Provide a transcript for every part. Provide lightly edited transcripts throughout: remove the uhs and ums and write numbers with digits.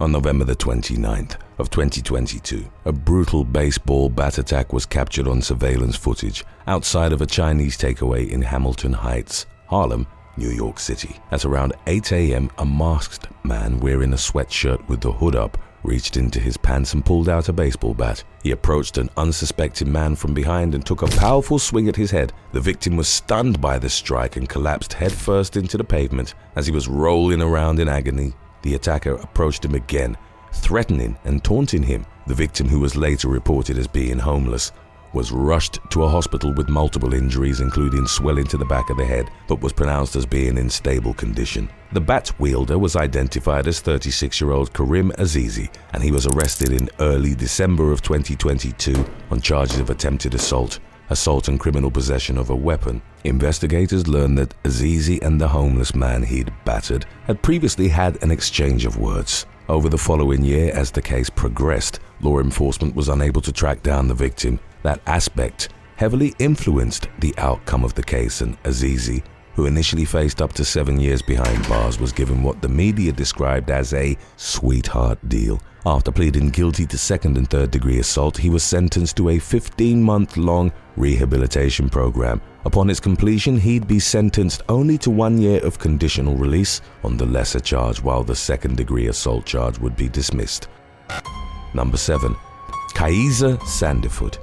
On November the 29th of 2022, a brutal baseball bat attack was captured on surveillance footage outside of a Chinese takeaway in Hamilton Heights, Harlem, New York City. At around 8 a.m., a masked man wearing a sweatshirt with the hood up reached into his pants and pulled out a baseball bat. He approached an unsuspecting man from behind and took a powerful swing at his head. The victim was stunned by the strike and collapsed headfirst into the pavement. As he was rolling around in agony, the attacker approached him again, threatening and taunting him. The victim, who was later reported as being homeless, was rushed to a hospital with multiple injuries, including swelling to the back of the head, but was pronounced as being in stable condition. The bat wielder was identified as 36-year-old Karim Azizi, and he was arrested in early December of 2022 on charges of attempted assault and criminal possession of a weapon. Investigators learned that Azizi and the homeless man he'd battered had previously had an exchange of words. Over the following year, as the case progressed, law enforcement was unable to track down the victim. That aspect heavily influenced the outcome of the case, and Azizi, who initially faced up to 7 years behind bars, was given what the media described as a sweetheart deal. After pleading guilty to second and third degree assault, he was sentenced to a 15-month-long rehabilitation program. Upon its completion, he'd be sentenced only to 1 year of conditional release on the lesser charge, while the second degree assault charge would be dismissed. Number 7. Kaiza Sanderford.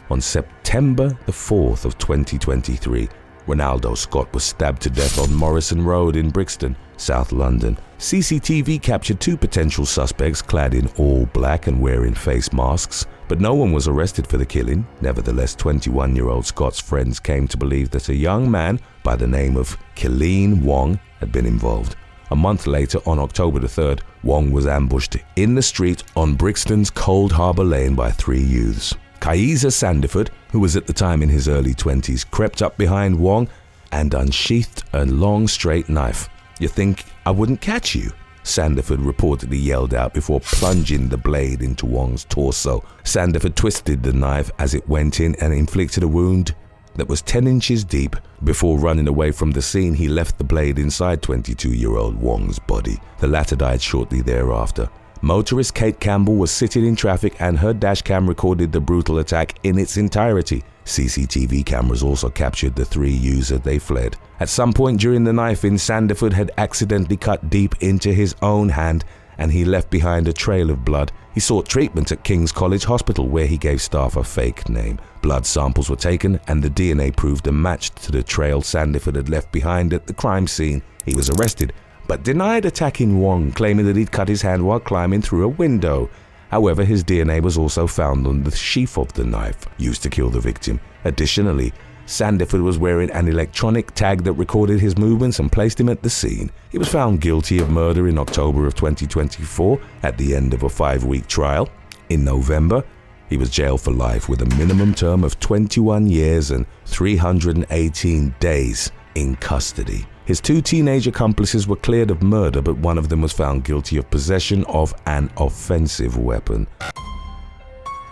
On September the 4th of 2023, Ronaldo Scott was stabbed to death on Morrison Road in Brixton, South London. CCTV captured 2 potential suspects clad in all black and wearing face masks, but no one was arrested for the killing. Nevertheless, 21-year-old Scott's friends came to believe that a young man by the name of Killeen Wong had been involved. A month later, on October the 3rd, Wong was ambushed in the street on Brixton's Cold Harbour Lane by 3 youths. Kaiza Sanderford, who was at the time in his early 20s, crept up behind Wong and unsheathed a long straight knife. "You think I wouldn't catch you?" Sanderford reportedly yelled out before plunging the blade into Wong's torso. Sanderford twisted the knife as it went in and inflicted a wound that was 10 inches deep. Before running away from the scene, he left the blade inside 22-year-old Wong's body. The latter died shortly thereafter. Motorist Kate Campbell was sitting in traffic and her dashcam recorded the brutal attack in its entirety. CCTV cameras also captured the 3 youths as they fled. At some point during the knife-in, Sanderford had accidentally cut deep into his own hand and he left behind a trail of blood. He sought treatment at King's College Hospital, where he gave staff a fake name. Blood samples were taken and the DNA proved a match to the trail Sanderford had left behind at the crime scene. He was arrested, but denied attacking Wong, claiming that he'd cut his hand while climbing through a window. However, his DNA was also found on the sheath of the knife used to kill the victim. Additionally, Sanderford was wearing an electronic tag that recorded his movements and placed him at the scene. He was found guilty of murder in October of 2024 at the end of a 5-week trial. In November, he was jailed for life with a minimum term of 21 years and 318 days in custody. His 2 teenage accomplices were cleared of murder, but one of them was found guilty of possession of an offensive weapon.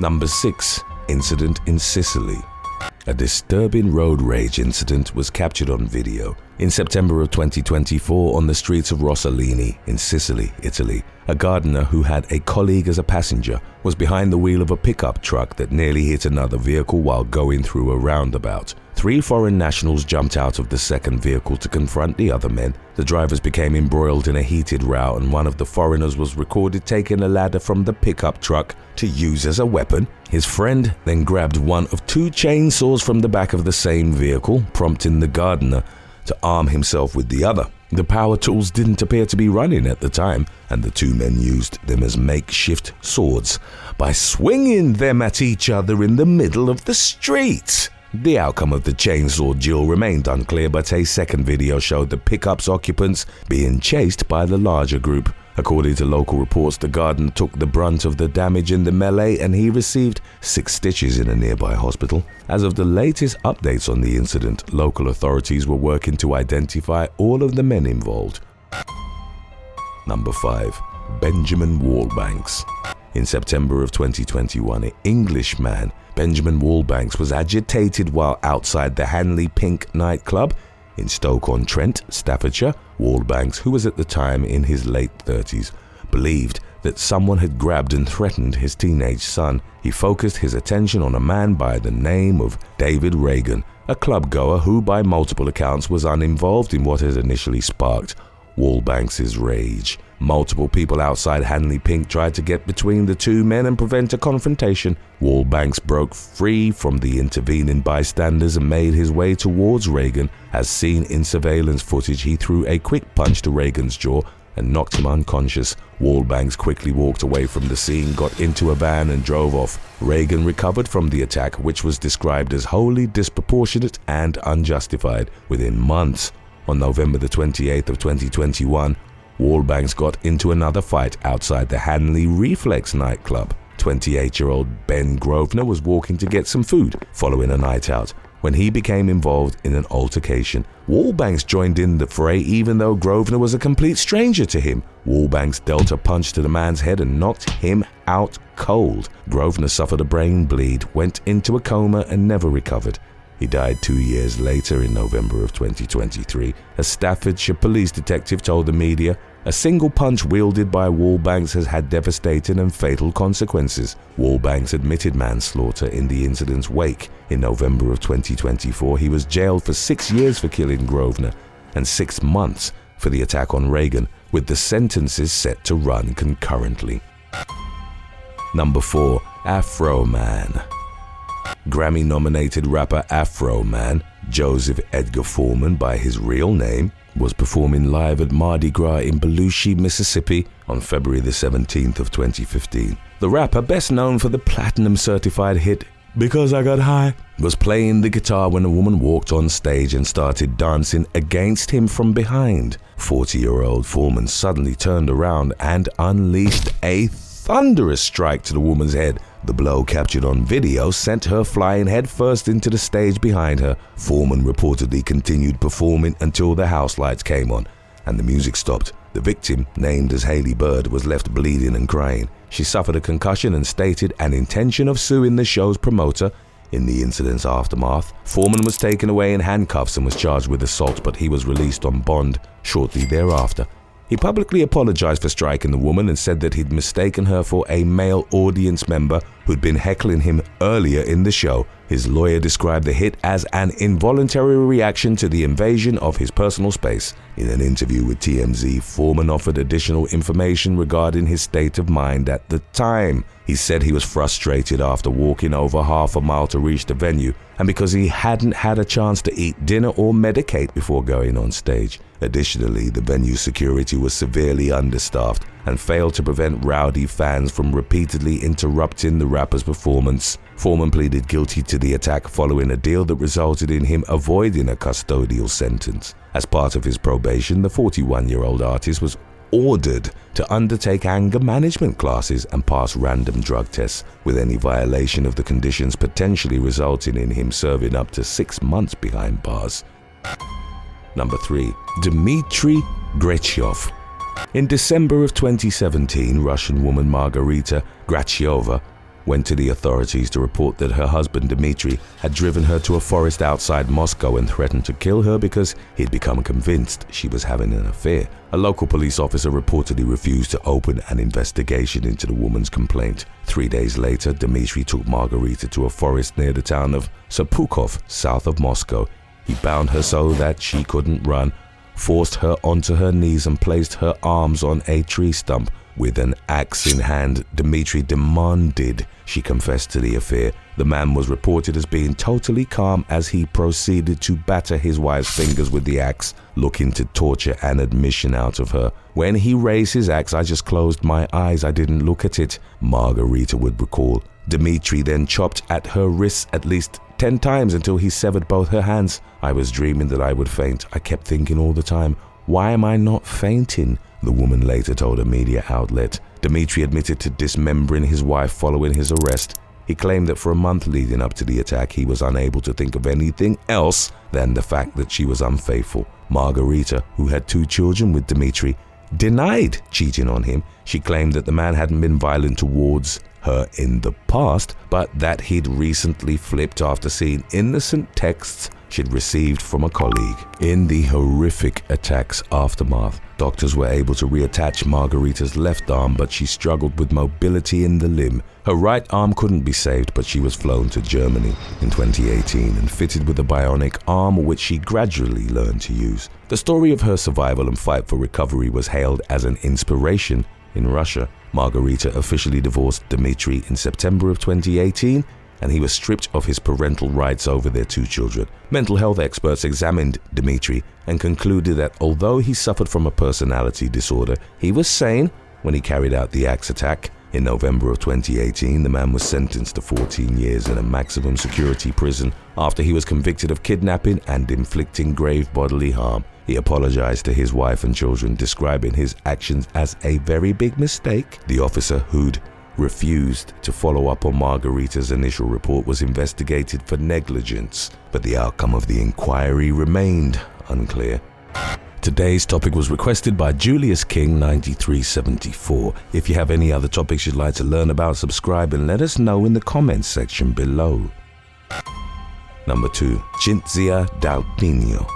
Number 6. Incident in Sicily. A disturbing road rage incident was captured on video in September of 2024 on the streets of Rossellini in Sicily, Italy. A gardener who had a colleague as a passenger was behind the wheel of a pickup truck that nearly hit another vehicle while going through a roundabout. 3 foreign nationals jumped out of the second vehicle to confront the other men. The drivers became embroiled in a heated row, and one of the foreigners was recorded taking a ladder from the pickup truck to use as a weapon. His friend then grabbed one of 2 chainsaws from the back of the same vehicle, prompting the gardener to arm himself with the other. The power tools didn't appear to be running at the time, and the 2 men used them as makeshift swords by swinging them at each other in the middle of the street. The outcome of the chainsaw duel remained unclear, but a second video showed the pickup's occupants being chased by the larger group. According to local reports, the gardener took the brunt of the damage in the melee and he received 6 stitches in a nearby hospital. As of the latest updates on the incident, local authorities were working to identify all of the men involved. Number 5. Benjamin Wallbanks. In September of 2021, an Englishman, Benjamin Wallbanks, was agitated while outside the Hanley Pink nightclub in Stoke-on-Trent, Staffordshire. Wallbanks, who was at the time in his late 30s, believed that someone had grabbed and threatened his teenage son. He focused his attention on a man by the name of David Reagan, a club-goer who, by multiple accounts, was uninvolved in what had initially sparked Wallbanks' rage. Multiple people outside Hanley Pink tried to get between the two men and prevent a confrontation. Wallbanks broke free from the intervening bystanders and made his way towards Reagan. As seen in surveillance footage, he threw a quick punch to Reagan's jaw and knocked him unconscious. Wallbanks quickly walked away from the scene, got into a van and drove off. Reagan recovered from the attack, which was described as wholly disproportionate and unjustified. Within months, on November the 28th of 2021, Wallbanks got into another fight outside the Hanley Reflex nightclub. 28-year-old Ben Grosvenor was walking to get some food following a night out when he became involved in an altercation. Wallbanks joined in the fray even though Grosvenor was a complete stranger to him. Wallbanks dealt a punch to the man's head and knocked him out cold. Grosvenor suffered a brain bleed, went into a coma and never recovered. He died 2 years later in November of 2023. A Staffordshire police detective told the media, "A single punch wielded by Wallbanks has had devastating and fatal consequences." Wallbanks admitted manslaughter in the incident's wake. In November of 2024, he was jailed for 6 years for killing Grosvenor and 6 months for the attack on Reagan, with the sentences set to run concurrently. Number 4. Afroman. Grammy-nominated rapper Afroman, Joseph Edgar Foreman by his real name, was performing live at Mardi Gras in Belushi, Mississippi on February the 17th of 2015. The rapper, best known for the platinum-certified hit "Because I Got High," was playing the guitar when a woman walked on stage and started dancing against him from behind. 40-year-old Foreman suddenly turned around and unleashed a thunderous strike to the woman's head. The blow, captured on video, sent her flying headfirst into the stage behind her. Foreman reportedly continued performing until the house lights came on and the music stopped. The victim, named as Haley Bird, was left bleeding and crying. She suffered a concussion and stated an intention of suing the show's promoter. In the incident's aftermath, Foreman was taken away in handcuffs and was charged with assault, but he was released on bond shortly thereafter. He publicly apologized for striking the woman and said that he'd mistaken her for a male audience member who'd been heckling him earlier in the show. His lawyer described the hit as an involuntary reaction to the invasion of his personal space. In an interview with TMZ, Foreman offered additional information regarding his state of mind at the time. He said he was frustrated after walking over half a mile to reach the venue and because he hadn't had a chance to eat dinner or medicate before going on stage. Additionally, the venue security was severely understaffed and failed to prevent rowdy fans from repeatedly interrupting the rapper's performance. Foreman pleaded guilty to the attack following a deal that resulted in him avoiding a custodial sentence. As part of his probation, the 41-year-old artist was ordered to undertake anger management classes and pass random drug tests, with any violation of the conditions potentially resulting in him serving up to 6 months behind bars. Number 3. Dimitri Grov. In December of 2017, Russian woman Margarita Grachiova went to the authorities to report that her husband Dimitri had driven her to a forest outside Moscow and threatened to kill her because he'd become convinced she was having an affair. A local police officer reportedly refused to open an investigation into the woman's complaint. 3 days later, Dimitri took Margarita to a forest near the town of Sapukov, south of Moscow. He bound her so that she couldn't run, forced her onto her knees and placed her arms on a tree stump. With an axe in hand, Dimitri demanded she confess to the affair. The man was reported as being totally calm as he proceeded to batter his wife's fingers with the axe, looking to torture an admission out of her. "When he raised his axe, I just closed my eyes. I didn't look at it," Margarita would recall. Dimitri then chopped at her wrists at least 10 times until he severed both her hands. "I was dreaming that I would faint. I kept thinking all the time, why am I not fainting?" the woman later told a media outlet. Dimitri admitted to dismembering his wife following his arrest. He claimed that for a month leading up to the attack, he was unable to think of anything else than the fact that she was unfaithful. Margarita, who had 2 children with Dimitri, denied cheating on him. She claimed that the man hadn't been violent towards her in the past, but that he'd recently flipped after seeing innocent texts she'd received from a colleague. In the horrific attack's aftermath, doctors were able to reattach Margarita's left arm, but she struggled with mobility in the limb. Her right arm couldn't be saved, but she was flown to Germany in 2018 and fitted with a bionic arm, which she gradually learned to use. The story of her survival and fight for recovery was hailed as an inspiration in Russia. Margarita officially divorced Dimitri in September of 2018, and he was stripped of his parental rights over their 2 children. Mental health experts examined Dimitri and concluded that although he suffered from a personality disorder, he was sane when he carried out the axe attack. In November of 2018, the man was sentenced to 14 years in a maximum security prison after he was convicted of kidnapping and inflicting grave bodily harm. He apologized to his wife and children, describing his actions as a very big mistake. The officer who'd refused to follow up on Margarita's initial report was investigated for negligence, but the outcome of the inquiry remained unclear. Today's topic was requested by Julius King 9374. If you have any other topics you'd like to learn about, subscribe and let us know in the comments section below. Number 2. Giulia Delpino.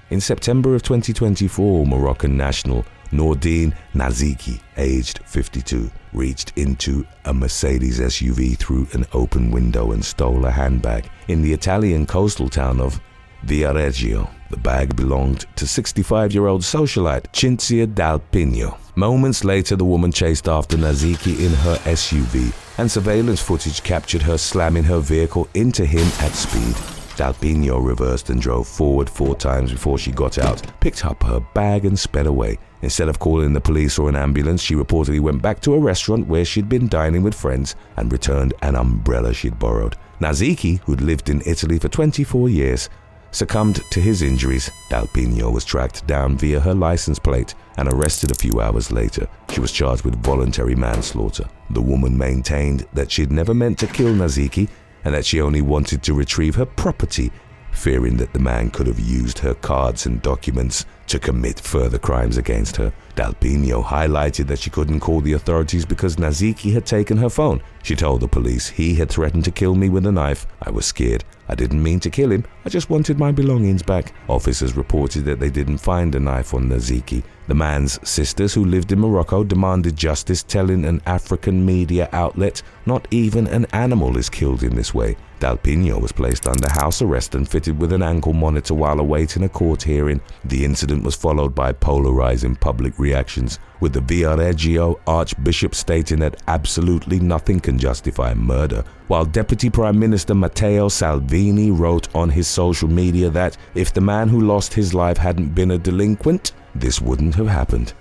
In September of 2024, Moroccan national Nourdine Naziki, aged 52, reached into a Mercedes SUV through an open window and stole a handbag in the Italian coastal town of Viareggio. The bag belonged to 65-year-old socialite Giulia Delpino. Moments later, the woman chased after Naziki in her SUV, and surveillance footage captured her slamming her vehicle into him at speed. Delpino reversed and drove forward 4 times before she got out, picked up her bag and sped away. Instead of calling the police or an ambulance, she reportedly went back to a restaurant where she'd been dining with friends and returned an umbrella she'd borrowed. Naziki, who'd lived in Italy for 24 years, succumbed to his injuries. Delpino was tracked down via her license plate and arrested a few hours later. She was charged with voluntary manslaughter. The woman maintained that she'd never meant to kill Naziki and that she only wanted to retrieve her property, fearing that the man could have used her cards and documents to commit further crimes against her. Delpino highlighted that she couldn't call the authorities because Naziki had taken her phone. She told the police, "He had threatened to kill me with a knife. I was scared. I didn't mean to kill him. I just wanted my belongings back." Officers reported that they didn't find a knife on Naziki. The man's sisters, who lived in Morocco, demanded justice, telling an African media outlet, "Not even an animal is killed in this way." Delpino was placed under house arrest and fitted with an ankle monitor while awaiting a court hearing. The incident was followed by polarizing public reactions, with the Viareggio Archbishop stating that absolutely nothing can justify murder, while Deputy Prime Minister Matteo Salvini wrote on his social media that if the man who lost his life hadn't been a delinquent, this wouldn't have happened.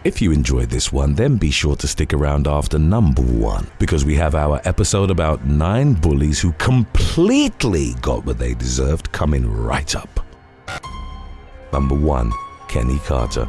If you enjoyed this one, then be sure to stick around after number 1, because we have our episode about 9 bullies who completely got what they deserved coming right up. Number 1. Kenny Carter.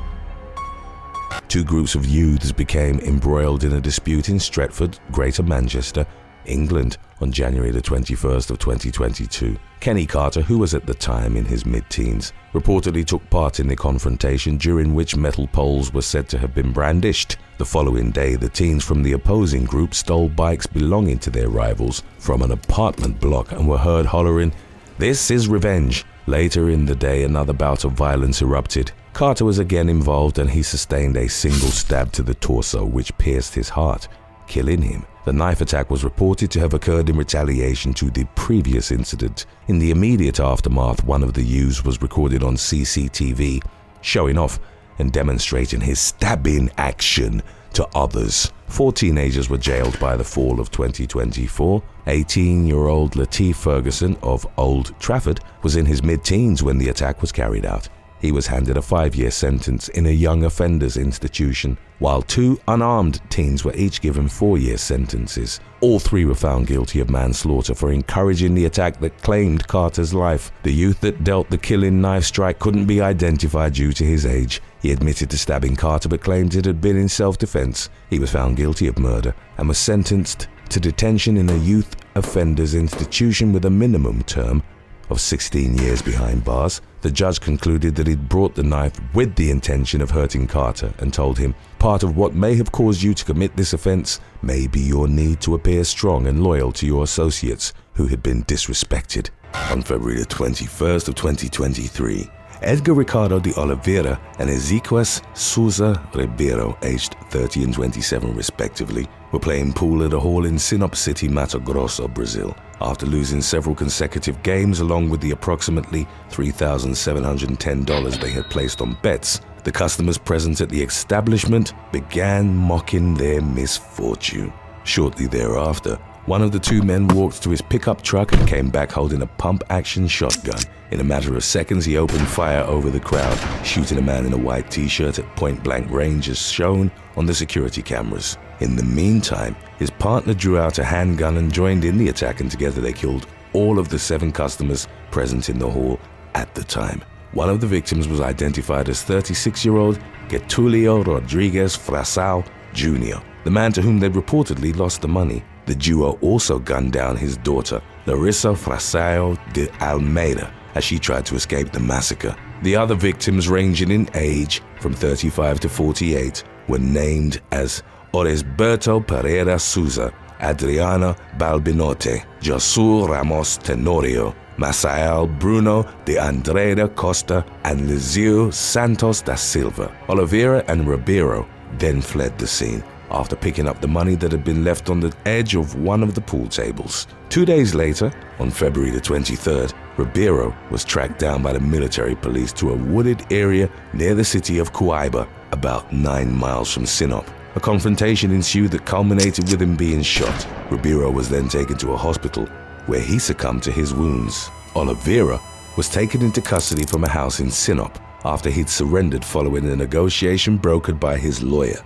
2 groups of youths became embroiled in a dispute in Stretford, Greater Manchester, England on January the 21st of 2022. Kenny Carter, who was at the time in his mid-teens, reportedly took part in the confrontation, during which metal poles were said to have been brandished. The following day, the teens from the opposing group stole bikes belonging to their rivals from an apartment block and were heard hollering, "This is revenge." Later in the day, another bout of violence erupted. Carter was again involved and he sustained a single stab to the torso, which pierced his heart, killing him. The knife attack was reported to have occurred in retaliation to the previous incident. In the immediate aftermath, one of the youths was recorded on CCTV, showing off and demonstrating his stabbing action to others. 4 teenagers were jailed by the fall of 2024. 18-year-old Lateef Ferguson of Old Trafford was in his mid-teens when the attack was carried out. He was handed a 5-year sentence in a young offenders institution, while 2 unarmed teens were each given 4-year sentences. All 3 were found guilty of manslaughter for encouraging the attack that claimed Carter's life. The youth that dealt the killing knife strike couldn't be identified due to his age. He admitted to stabbing Carter but claimed it had been in self-defense. He was found guilty of murder and was sentenced to detention in a youth offenders institution with a minimum term of 16 years behind bars. The judge concluded that he'd brought the knife with the intention of hurting Carter and told him, "Part of what may have caused you to commit this offense may be your need to appear strong and loyal to your associates who had been disrespected." On February the 21st of 2023, Edgar Ricardo de Oliveira and Ezequias Souza Ribeiro, aged 30 and 27 respectively, were playing pool at a hall in Sinop City, Mato Grosso, Brazil. After losing several consecutive games along with the approximately $3,710 they had placed on bets, the customers present at the establishment began mocking their misfortune. Shortly thereafter, one of the two men walked to his pickup truck and came back holding a pump-action shotgun. In a matter of seconds, he opened fire over the crowd, shooting a man in a white t-shirt at point-blank range as shown on the security cameras. In the meantime, his partner drew out a handgun and joined in the attack, and together they killed all of the 7 customers present in the hall at the time. One of the victims was identified as 36-year-old Getulio Rodriguez Frasal Jr., the man to whom they'd reportedly lost the money. The duo also gunned down his daughter, Larissa Frasal de Almeida, as she tried to escape the massacre. The other victims, ranging in age from 35 to 48, were named as Oresberto Pereira Souza, Adriana Balbinote, Josu Ramos Tenorio, Masael Bruno de Andrada Costa, and Lizio Santos da Silva. Oliveira and Ribeiro then fled the scene after picking up the money that had been left on the edge of one of the pool tables. 2 days later, on February the 23rd, Ribeiro was tracked down by the military police to a wooded area near the city of Cuiaba, about 9 miles from Sinop. A confrontation ensued that culminated with him being shot. Ribeiro was then taken to a hospital where he succumbed to his wounds. Oliveira was taken into custody from a house in Sinop after he'd surrendered following a negotiation brokered by his lawyer.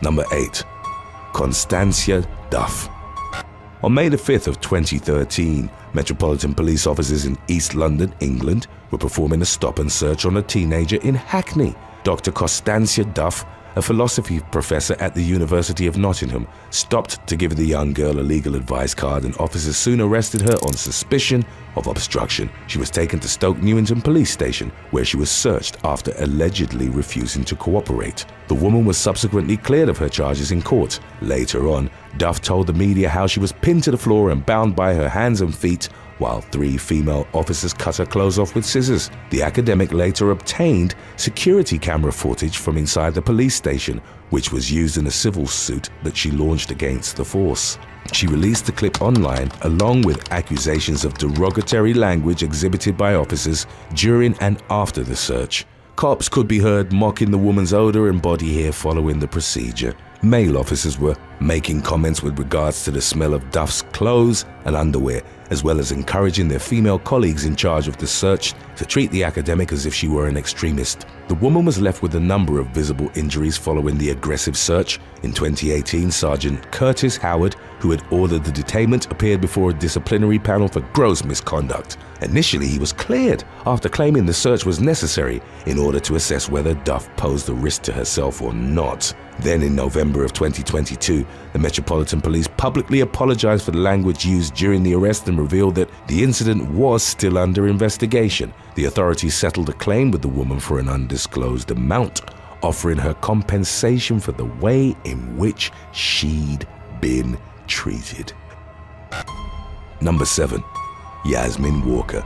Number 8. Constancia Duff. On May the 5th of 2013, Metropolitan Police officers in East London, England, were performing a stop and search on a teenager in Hackney. Dr. Constancia Duff, a philosophy professor at the University of Nottingham, stopped to give the young girl a legal advice card, and officers soon arrested her on suspicion of obstruction. She was taken to Stoke Newington Police Station, where she was searched after allegedly refusing to cooperate. The woman was subsequently cleared of her charges in court. Later on, Duff told the media how she was pinned to the floor and bound by her hands and feet, while 3 female officers cut her clothes off with scissors. The academic later obtained security camera footage from inside the police station, which was used in a civil suit that she launched against the force. She released the clip online along with accusations of derogatory language exhibited by officers during and after the search. Cops could be heard mocking the woman's odor and body hair following the procedure. Male officers were making comments with regards to the smell of Duff's clothes and underwear, as well as encouraging their female colleagues in charge of the search to treat the academic as if she were an extremist. The woman was left with a number of visible injuries following the aggressive search. In 2018, Sergeant Curtis Howard, who had ordered the detainment, appeared before a disciplinary panel for gross misconduct. Initially, he was cleared after claiming the search was necessary in order to assess whether Duff posed a risk to herself or not. Then in November of 2022, the Metropolitan Police publicly apologized for the language used during the arrest and revealed that the incident was still under investigation. The authorities settled a claim with the woman for an undisclosed amount, offering her compensation for the way in which she'd been treated. Number 7. Yasmin Walker.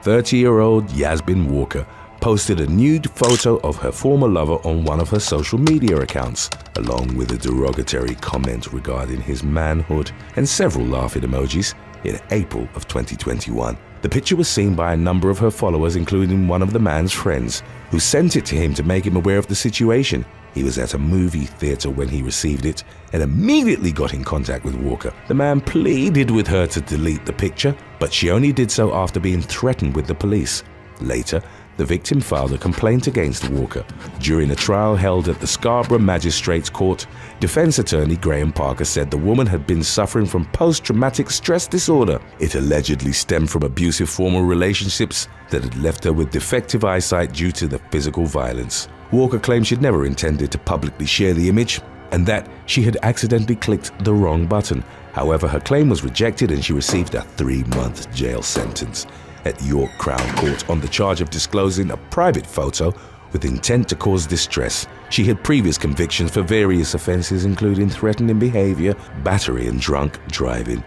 30-year-old Yasmin Walker posted a nude photo of her former lover on one of her social media accounts, along with a derogatory comment regarding his manhood and several laughing emojis, in April of 2021. The picture was seen by a number of her followers, including one of the man's friends, who sent it to him to make him aware of the situation. He was at a movie theater when he received it and immediately got in contact with Walker. The man pleaded with her to delete the picture, but she only did so after being threatened with the police. Later, the victim filed a complaint against Walker. During a trial held at the Scarborough Magistrates Court, defense attorney Graham Parker said the woman had been suffering from post-traumatic stress disorder. It allegedly stemmed from abusive former relationships that had left her with defective eyesight due to the physical violence. Walker claimed she'd never intended to publicly share the image and that she had accidentally clicked the wrong button. However, her claim was rejected and she received a 3-month jail sentence at York Crown Court on the charge of disclosing a private photo with intent to cause distress. She had previous convictions for various offenses, including threatening behavior, battery, and drunk driving.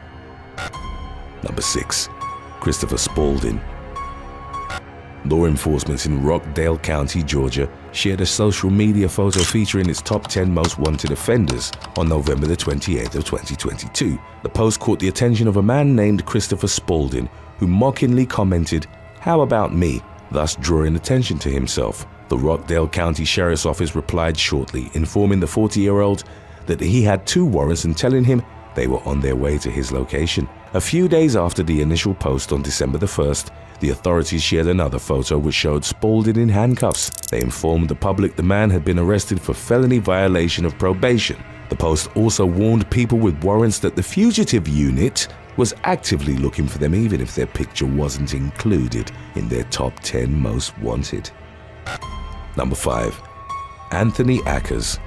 Number 6. Christopher Spalding. Law enforcement in Rockdale County, Georgia, shared a social media photo featuring its top 10 most wanted offenders on November the 28th of 2022. The post caught the attention of a man named Christopher Spalding, who mockingly commented, "How about me?" thus drawing attention to himself. The Rockdale County Sheriff's Office replied shortly, informing the 40-year-old that he had 2 warrants and telling him they were on their way to his location. A few days after the initial post on December the 1st, the authorities shared another photo which showed Spalding in handcuffs. They informed the public the man had been arrested for felony violation of probation. The post also warned people with warrants that the fugitive unit was actively looking for them even if their picture wasn't included in their top 10 most wanted. Number 5. Anthony Akers.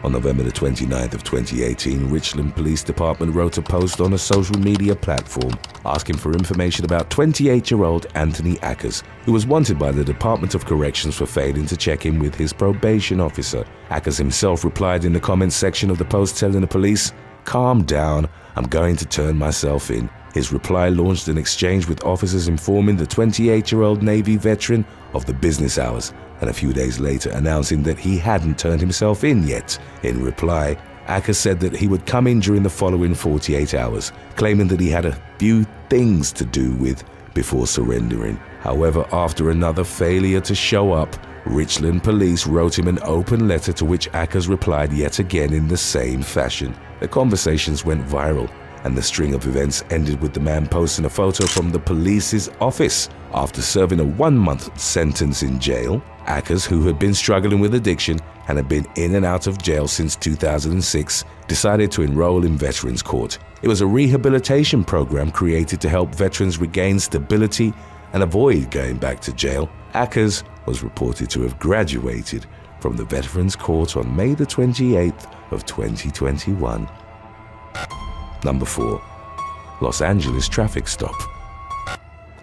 On November the 29th of 2018, Richland Police Department wrote a post on a social media platform asking for information about 28-year-old Anthony Akers, who was wanted by the Department of Corrections for failing to check in with his probation officer. Akers himself replied in the comments section of the post telling the police, "Calm down, I'm going to turn myself in." His reply launched an exchange with officers informing the 28-year-old Navy veteran of the business hours, and a few days later announcing that he hadn't turned himself in yet. In reply, Akers said that he would come in during the following 48 hours, claiming that he had a few things to do with before surrendering. However, after another failure to show up, Richland Police wrote him an open letter to which Akers replied yet again in the same fashion. The conversations went viral, and the string of events ended with the man posting a photo from the police's office. After serving a 1-month sentence in jail, Akers, who had been struggling with addiction and had been in and out of jail since 2006, decided to enroll in Veterans Court. It was a rehabilitation program created to help veterans regain stability and avoid going back to jail. Akers was reported to have graduated from the Veterans Court on May the 28th of 2021. Number 4. Los Angeles traffic stop.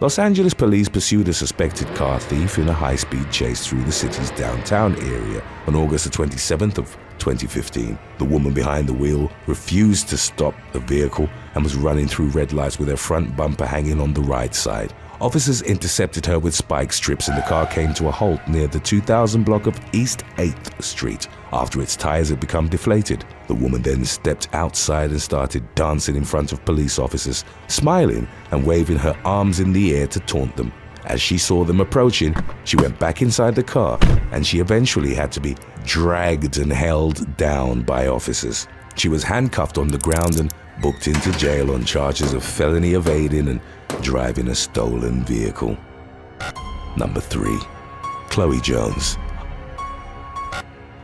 Los Angeles police pursued a suspected car thief in a high-speed chase through the city's downtown area on August the 27th of 2015. The woman behind the wheel refused to stop the vehicle and was running through red lights with her front bumper hanging on the right side. Officers intercepted her with spike strips and the car came to a halt near the 2000 block of East 8th Street after its tires had become deflated. The woman then stepped outside and started dancing in front of police officers, smiling and waving her arms in the air to taunt them. As she saw them approaching, she went back inside the car and she eventually had to be dragged and held down by officers. She was handcuffed on the ground and booked into jail on charges of felony evading and driving a stolen vehicle. Number 3. Chloe Jones.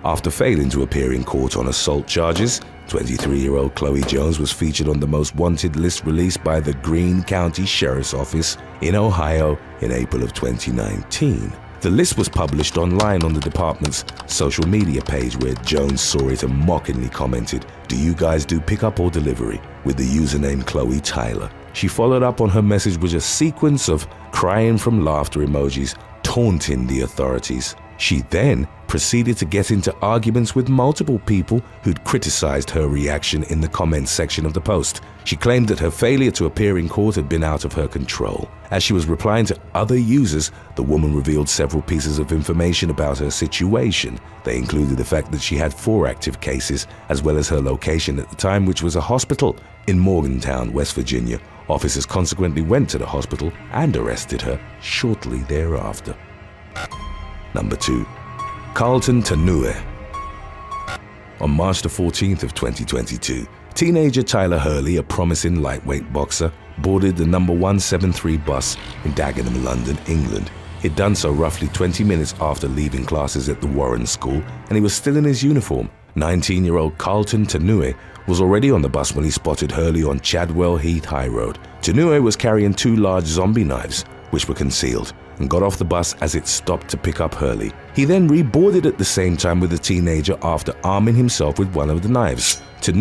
After failing to appear in court on assault charges, 23-year-old Chloe Jones was featured on the most wanted list released by the Greene County Sheriff's Office in Ohio in April of 2019. The list was published online on the department's social media page where Jones saw it and mockingly commented, "Do you guys do pickup or delivery?" with the username Chloe Tyler. She followed up on her message with a sequence of crying from laughter emojis, taunting the authorities. She then proceeded to get into arguments with multiple people who'd criticized her reaction in the comments section of the post. She claimed that her failure to appear in court had been out of her control. As she was replying to other users, the woman revealed several pieces of information about her situation. They included the fact that she had 4 active cases, as well as her location at the time, which was a hospital in Morgantown, West Virginia. Officers consequently went to the hospital and arrested her shortly thereafter. Number 2. Carlton T. On March the 14th of 2022, teenager Tyler Hurley, a promising lightweight boxer, boarded the number 173 bus in Dagenham, London, England. He'd done so roughly 20 minutes after leaving classes at the Warren School, and he was still in his uniform. 19-year-old Carlton T. was already on the bus when he spotted Hurley on Chadwell Heath High Road. T. was carrying 2 large zombie knives, which were concealed, and got off the bus as it stopped to pick up Hurley. He then reboarded at the same time with the teenager after arming himself with one of the knives. T.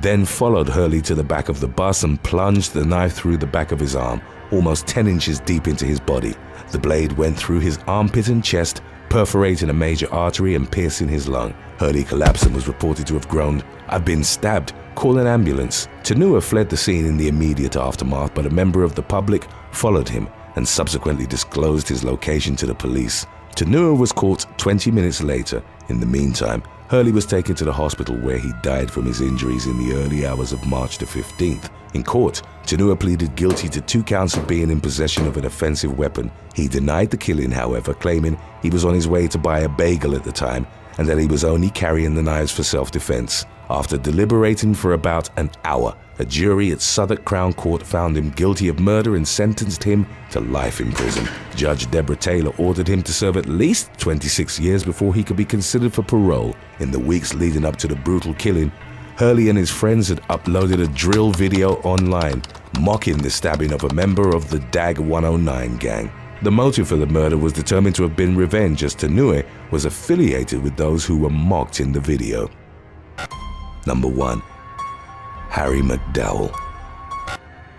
then followed Hurley to the back of the bus and plunged the knife through the back of his arm, almost 10 inches deep into his body. The blade went through his armpit and chest, perforating a major artery and piercing his lung. Hurley collapsed and was reported to have groaned, "I've been stabbed. Call an ambulance." Tanua fled the scene in the immediate aftermath, but a member of the public followed him and subsequently disclosed his location to the police. Tanua was caught 20 minutes later. In the meantime, Hurley was taken to the hospital where he died from his injuries in the early hours of March the 15th. In court, Tanua pleaded guilty to 2 counts of being in possession of an offensive weapon. He denied the killing, however, claiming he was on his way to buy a bagel at the time and that he was only carrying the knives for self-defense. After deliberating for about an hour, a jury at Southwark Crown Court found him guilty of murder and sentenced him to life in prison. Judge Deborah Taylor ordered him to serve at least 26 years before he could be considered for parole. In the weeks leading up to the brutal killing, Hurley and his friends had uploaded a drill video online, mocking the stabbing of a member of the DAG 109 gang. The motive for the murder was determined to have been revenge, as Tanua was affiliated with those who were mocked in the video. Number 1. Harry McDowell.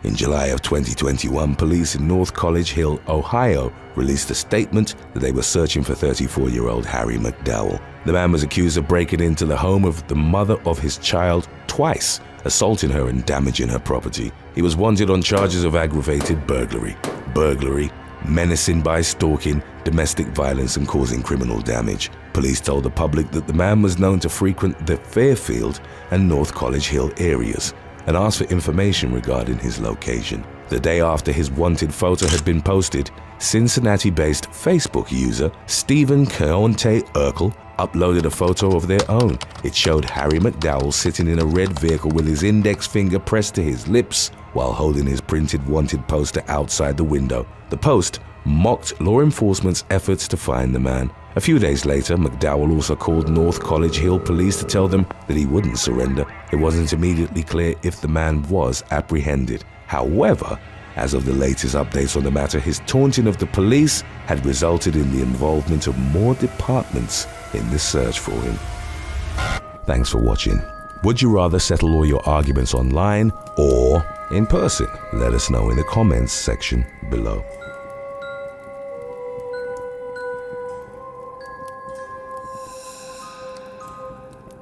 In July of 2021, police in North College Hill, Ohio, released a statement that they were searching for 34-year-old Harry McDowell. The man was accused of breaking into the home of the mother of his child twice, assaulting her and damaging her property. He was wanted on charges of aggravated burglary, menacing by stalking, domestic violence, and causing criminal damage. Police told the public that the man was known to frequent the Fairfield and North College Hill areas and asked for information regarding his location. The day after his wanted photo had been posted, Cincinnati-based Facebook user Stephen Keontae Urkel uploaded a photo of their own. It showed Harry McDowell sitting in a red vehicle with his index finger pressed to his lips while holding his printed wanted poster outside the window. The post mocked law enforcement's efforts to find the man. A few days later, McDowell also called North College Hill police to tell them that he wouldn't surrender. It wasn't immediately clear if the man was apprehended. However, as of the latest updates on the matter, his taunting of the police had resulted in the involvement of more departments in the search for him. Thanks for watching. Would you rather settle all your arguments online or in person? Let us know in the comments section below.